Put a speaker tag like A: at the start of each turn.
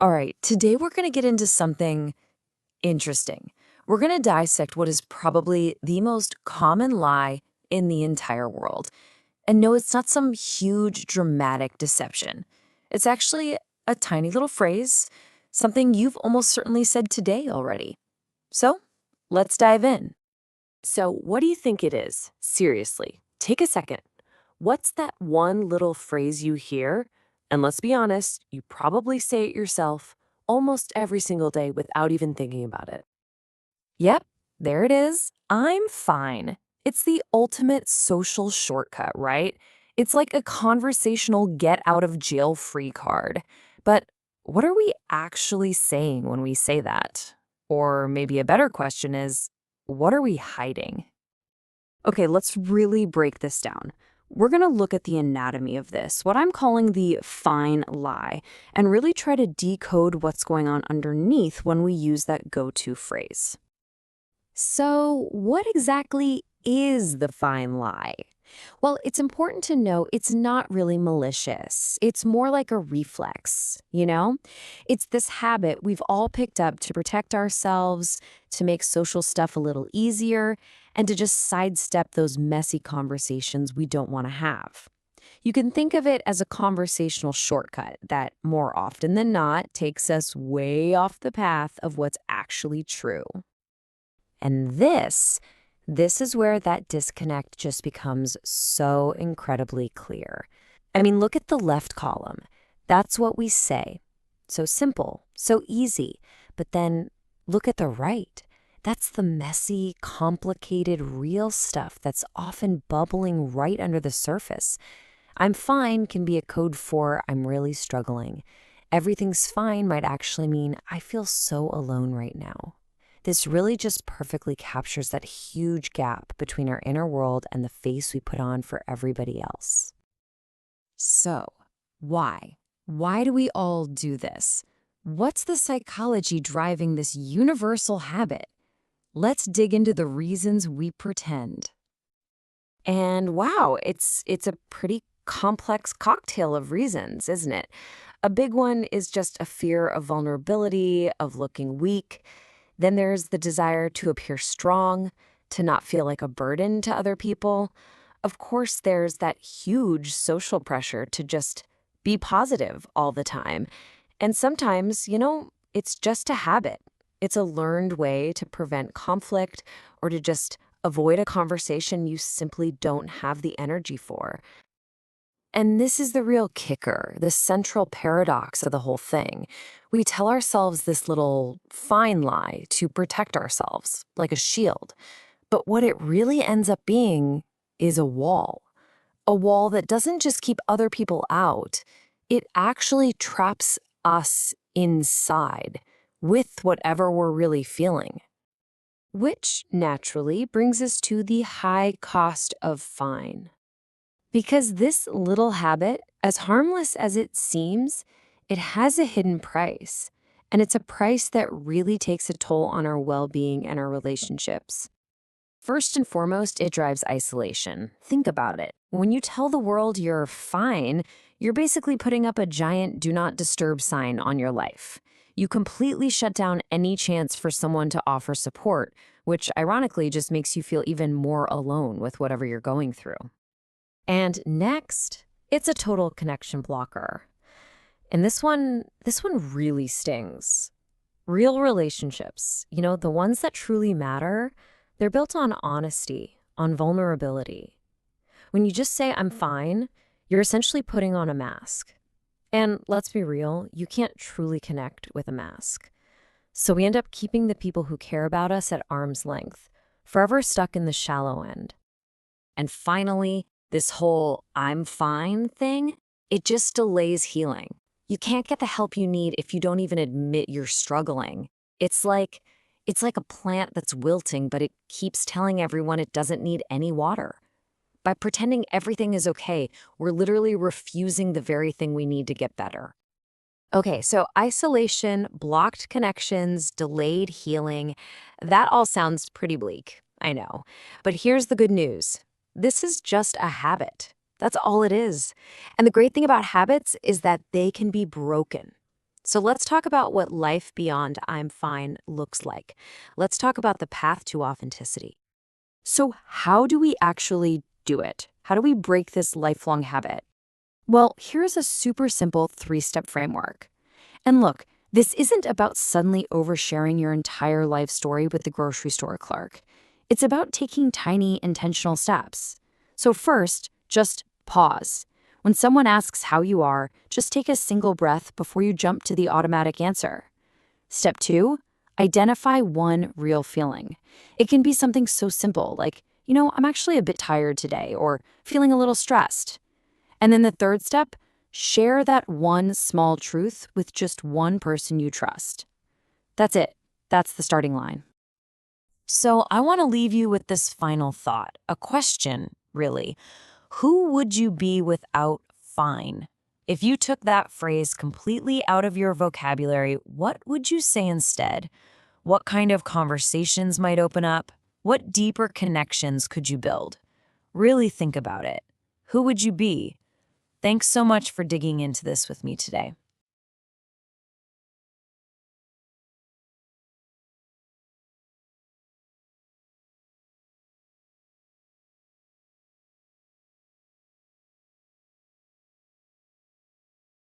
A: All right, today we're going to get into something interesting. We're going to dissect what is probably the most common lie in the entire world. And no, it's not some huge dramatic deception. It's actually a tiny little phrase, something you've almost certainly said today already. So let's dive in.
B: So, what do you think it is? Seriously, take a second. What's that one little phrase you hear? And let's be honest, you probably say it yourself almost every single day without even thinking about it.
A: Yep, there it is. I'm fine. It's the ultimate social shortcut, right? It's like a conversational get out of jail free card. But what are we actually saying when we say that? Or maybe a better question is, what are we hiding?
C: Okay, let's really break this down. We're going to look at the anatomy of this, what I'm calling the fine lie, and really try to decode what's going on underneath when we use that go-to phrase.
A: So, what exactly is the fine lie? Well, it's important to know it's not really malicious. It's more like a reflex, you know? It's this habit we've all picked up to protect ourselves, to make social stuff a little easier, and to just sidestep those messy conversations we don't want to have. You can think of it as a conversational shortcut that, more often than not, takes us way off the path of what's actually true. And this is where that disconnect just becomes so incredibly clear. I mean, look at the left column. That's what we say. So simple, so easy. But then look at the right. That's the messy, complicated, real stuff that's often bubbling right under the surface. I'm fine can be a code for I'm really struggling. Everything's fine might actually mean I feel so alone right now. This really just perfectly captures that huge gap between our inner world and the face we put on for everybody else. So, why? Why do we all do this? What's the psychology driving this universal habit? Let's dig into the reasons we pretend. And wow, it's a pretty complex cocktail of reasons, isn't it? A big one is just a fear of vulnerability, of looking weak. Then there's the desire to appear strong, to not feel like a burden to other people. Of course, there's that huge social pressure to just be positive all the time. And sometimes, it's just a habit. It's a learned way to prevent conflict or to just avoid a conversation you simply don't have the energy for. And this is the real kicker, the central paradox of the whole thing. We tell ourselves this little fine lie to protect ourselves, like a shield. But what it really ends up being is a wall. A wall that doesn't just keep other people out, it actually traps us inside with whatever we're really feeling. Which naturally brings us to the high cost of fine. Because this little habit, as harmless as it seems, it has a hidden price. And it's a price that really takes a toll on our well-being and our relationships. First and foremost, it drives isolation. Think about it. When you tell the world you're fine, you're basically putting up a giant do not disturb sign on your life. You completely shut down any chance for someone to offer support, which ironically just makes you feel even more alone with whatever you're going through. And next, it's a total connection blocker. And this one really stings. Real relationships, the ones that truly matter, they're built on honesty, on vulnerability. When you just say, I'm fine, you're essentially putting on a mask. And let's be real, you can't truly connect with a mask. So we end up keeping the people who care about us at arm's length, forever stuck in the shallow end. And finally, this whole I'm fine thing, it just delays healing. You can't get the help you need if you don't even admit you're struggling. It's like a plant that's wilting, but it keeps telling everyone it doesn't need any water. By pretending everything is okay, we're literally refusing the very thing we need to get better. Okay, so isolation, blocked connections, delayed healing, that all sounds pretty bleak, I know. But here's the good news. This is just a habit. That's all it is. And the great thing about habits is that they can be broken.
B: So let's talk about what life beyond I'm fine looks like. Let's talk about the path to authenticity.
C: So how do we actually do it? How do we break this lifelong habit? Well, here's a super simple 3-step framework. And look, this isn't about suddenly oversharing your entire life story with the grocery store clerk. It's about taking tiny, intentional steps. So first, just pause. When someone asks how you are, just take a single breath before you jump to the automatic answer. Step 2, identify one real feeling. It can be something so simple like, I'm actually a bit tired today, or feeling a little stressed. And then the third step, share that one small truth with just one person you trust. That's it. That's the starting line.
B: So I want to leave you with this final thought, a question, really. Who would you be without fine? If you took that phrase completely out of your vocabulary, what would you say instead? What kind of conversations might open up? What deeper connections could you build? Really think about it. Who would you be? Thanks so much for digging into this with me today.